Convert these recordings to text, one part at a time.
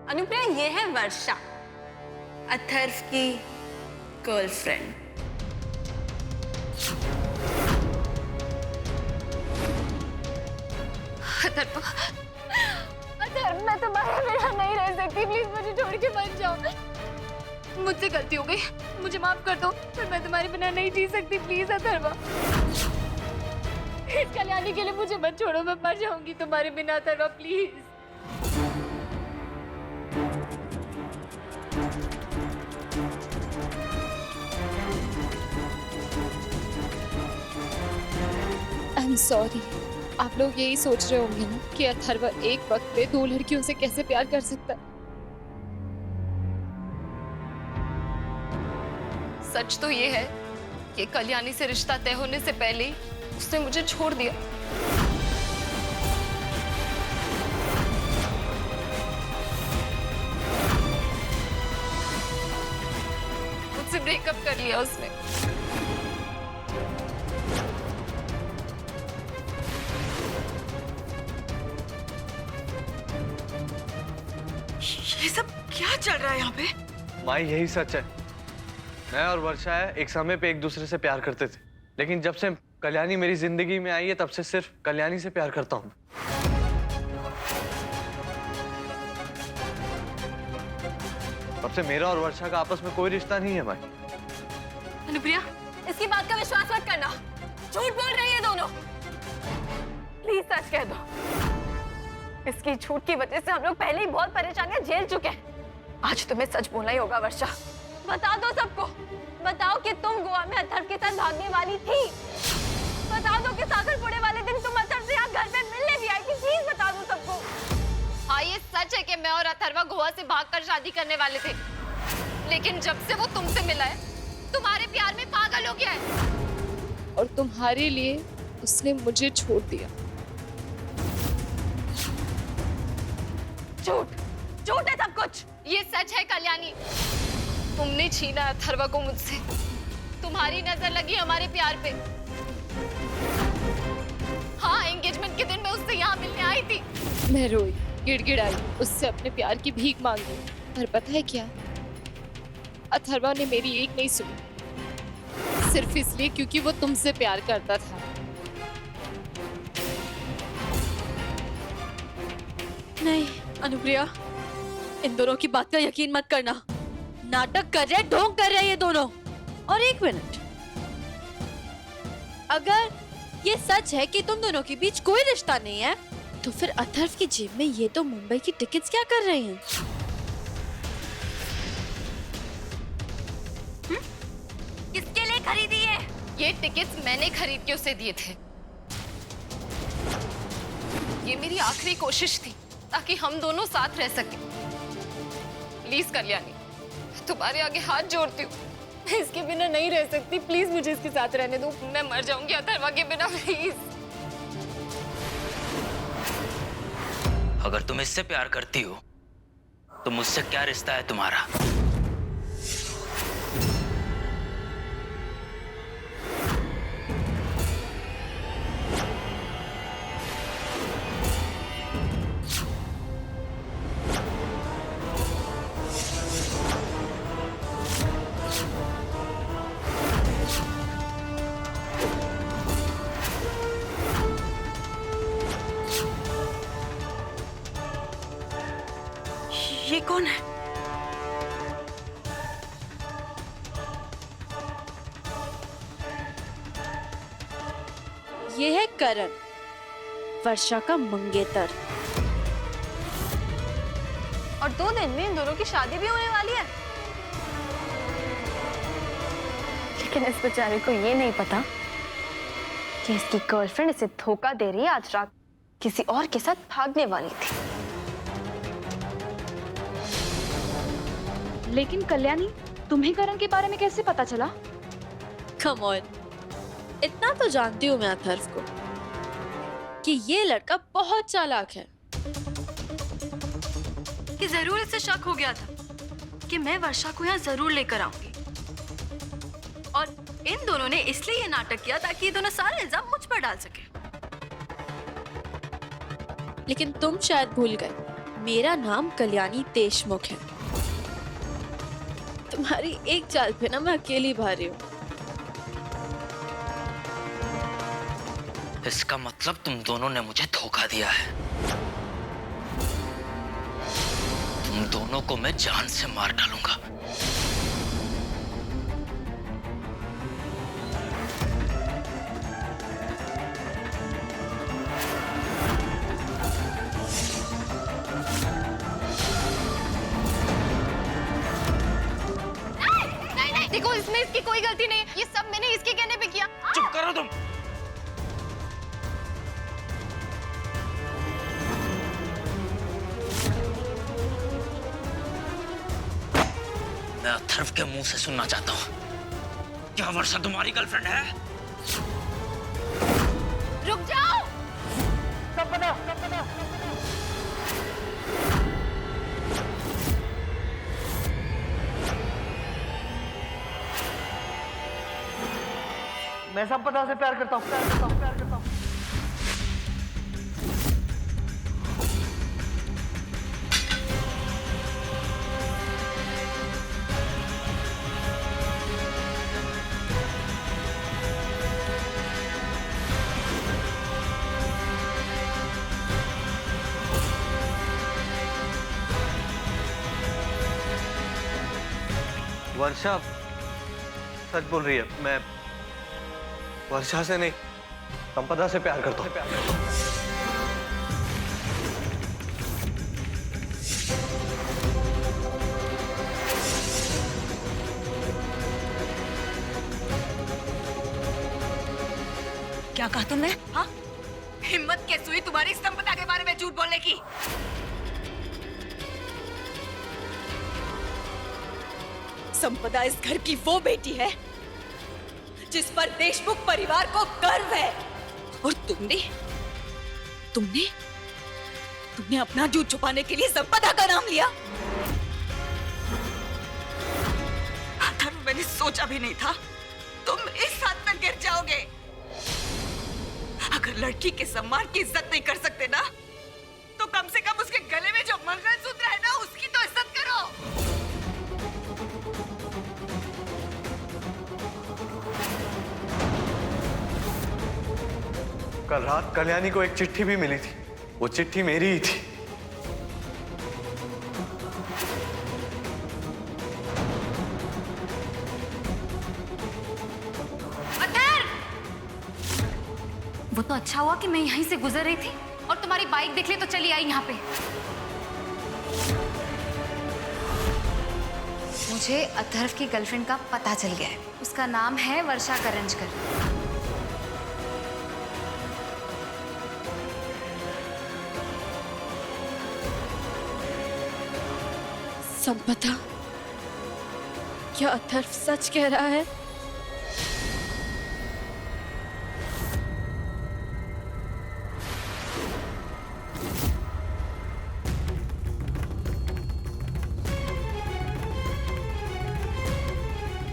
अनुप्रिया, ये है वर्षा, अथर्व की गर्लफ्रेंड। अथर्व, मैं तुम्हारे बिना नहीं रह सकती, प्लीज मुझे छोड़ के मत जाओ। मुझसे गलती हो गई, मुझे माफ कर दो, पर मैं तुम्हारे बिना नहीं जी सकती, प्लीज अथर्व। इस कल्याणी के लिए मुझे मत छोड़ो, मैं मर जाऊंगी तुम्हारे बिना Atharva, please. I am sorry. आप लोग यही सोच रहे होंगे ना कि अथर्व एक वक्त पे दो लड़कियों से कैसे प्यार कर सकता है। सच तो ये है कि कल्याणी से रिश्ता तय होने से पहले ही उसने मुझे छोड़ दिया। मुझसे ब्रेकअप कर लिया उसने। ये सब क्या चल रहा है यहाँ पे? माई, यही सच है। मैं और वर्षा है एक समय पे एक दूसरे से प्यार करते थे, लेकिन जब से कल्याणी मेरी जिंदगी में आई है तब से सिर्फ कल्याणी से प्यार करता हूँ। तब से मेरा और वर्षा का आपस में कोई रिश्ता नहीं है माई। अनुप्रिया, इसकी बात का विश्वास मत करना, झूठ बोल रही है दोनों। प्लीज सच कह दो। इसकी झूठ की वजह से हम लोग पहले ही बहुत परेशानियां झेल चुके हैं। आज तुम्हें सच बोलना ही होगा वर्षा। बता दो सबको, बताओ कि तुम गोवा में अथर्व के साथ भागने वाली थी। बता दो कि सागर पुणे वाले दिन तुम अथर्व से यहाँ घर पे मिलने भी आई थी। प्लीज बता दो सबको। हाँ, ये सच है कि मैं और अथर्व गोवा से भागकर शादी करने वाले थे, लेकिन जब से वो तुमसे मिला है, तुम्हारे प्यार में पागल हो गया है और तुम्हारे लिए उसने मुझे छोड़ दिया। झूठ, झूठ है सब कुछ। ये सच है कल्याणी, तुमने छीना अथर्व को मुझसे। तुम्हारी नजर लगी हमारे प्यार पे। हाँ, एंगेजमेंट के दिन मैं उससे यहाँ मिलने आई थी। मैं रोई, गिड़गिड़ाई, उससे अपने प्यार की भीख मांगी, पर पता है क्या, अथर्व ने मेरी एक नहीं सुनी, सिर्फ इसलिए क्योंकि वो तुमसे प्यार करता था। नहीं अनुप्रिया, इन दोनों की बात का यकीन मत करना। नाटक कर रहे, ढोंग कर रहे ये दोनों। और एक मिनट, अगर ये सच है कि तुम दोनों के बीच कोई रिश्ता नहीं है, तो फिर अथर्व की जेब में ये तो मुंबई की टिकट्स क्या कर रहे हैं? किसके लिए खरीदी है? ये टिकट्स मैंने खरीद के उसे दिए थे। ये मेरी आखिरी कोशिश थी ताकि हम दोनों साथ रह सकें। प्लीज कल्याणी, तुम्हारे आगे हाथ जोड़ती हूँ, मैं इसके बिना नहीं रह सकती। प्लीज मुझे इसके साथ रहने दो, मैं मर जाऊंगी अथर्व के बिना, प्लीज। अगर तुम इससे प्यार करती हो तो मुझसे क्या रिश्ता है तुम्हारा? ये कौन है? ये है करण, वर्षा का मंगेतर। और 2 दिन में इन दोनों की शादी भी होने वाली है। लेकिन इस बेचारे को ये नहीं पता कि इसकी गर्लफ्रेंड इसे धोखा दे रही है। आज रात किसी और के साथ भागने वाली थी। लेकिन कल्याणी, तुम्हें करण के बारे में कैसे पता चला? कम ऑन, इतना तो जानती हूँ मैं अथर्व को कि ये लड़का बहुत चालाक है। कि जरूर इसे शक हो गया था कि मैं वर्षा को यहाँ जरूर लेकर आऊंगी, और इन दोनों ने इसलिए ये नाटक किया ताकि ये दोनों सारे इल्जाम मुझ पर डाल सके। लेकिन तुम शायद भूल गए, मेरा नाम कल्याणी देशमुख है। तुम्हारी एक चाल पे ना मैं अकेली भारी हूँ। इसका मतलब तुम दोनों ने मुझे धोखा दिया है। तुम दोनों को मैं जान से मार डालूंगा। नहीं, देखो इसमें इसकी कोई गलती नहीं है। ये सब मैंने इसके कहने पे किया। चुप करो तुम। मैं अथर्व के मुंह से सुनना चाहता हूँ, क्या वर्षा तुम्हारी गर्लफ्रेंड है? रुक जाओ। मैं संपदा से प्यार करता हूँ। वर्षा सच बोल रही है। मैं वर्षा से नहीं, संपदा से प्यार करता हूँ। क्या कहा तुमने? हाँ? हिम्मत कैसे हुई तुम्हारी संपदा के बारे में झूठ बोलने की? संपदा इस घर की वो बेटी है जिस पर देशमुख परिवार को गर्व है, और तुमने अपना झूठ छुपाने के लिए संपदा का नाम लिया। अथर्व, मैंने सोचा भी नहीं था तुम इस हद तक गिर जाओगे। अगर लड़की के सम्मान की इज्जत नहीं कर सकते ना, तो कम से कम उसके गले में जो मंगलसूत्र है ना, उसकी तो इज्जत करो। कल रात कल्याणी को एक चिट्ठी भी मिली थी। वो चिट्ठी मेरी ही थी। वो तो अच्छा हुआ कि मैं यहीं से गुजर रही थी और तुम्हारी बाइक देख ली तो चली आई यहाँ पे। मुझे अथर्व की गर्लफ्रेंड का पता चल गया है। उसका नाम है वर्षा करंजकर। संपदा, क्या अथर्व सच कह रहा है?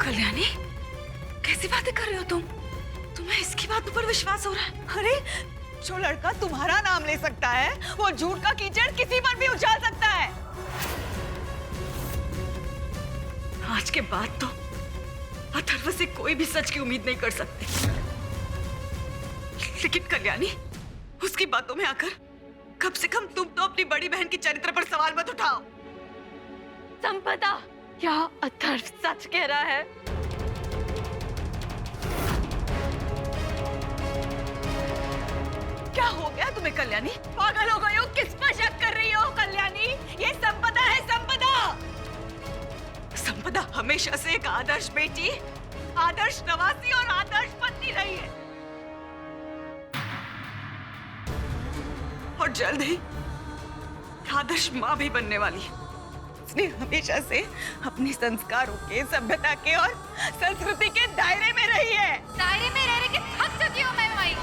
कल्याणी, कैसी बातें कर रही हो तुम? तुम्हें इसकी बातों पर विश्वास हो रहा है? अरे, जो लड़का तुम्हारा नाम ले सकता है, वो झूठ का कीचड़ किसी पर भी उछाल सकता है। आज के बाद तो अथर्व से कोई भी सच की उम्मीद नहीं कर सकते। लेकिन कल्याणी, उसकी बातों में आकर कम से कम तुम तो अपनी बड़ी बहन के चरित्र पर सवाल मत उठाओ। संपदा, क्या अथर्व सच कह रहा है? क्या हो गया तुम्हें कल्याणी? पागल हो गई हो? किस पर शक कर रही हो कल्याणी? ये संपदा है, संपदा। संपदा हमेशा से एक आदर्श बेटी, आदर्श नवासी और आदर्श पत्नी रही है, और जल्द ही आदर्श माँ भी बनने वाली है। उसने हमेशा से अपने संस्कारों के, सभ्यता के और संस्कृति के दायरे में रही है। दायरे में रह के थक चुकी हूँ मैं माई।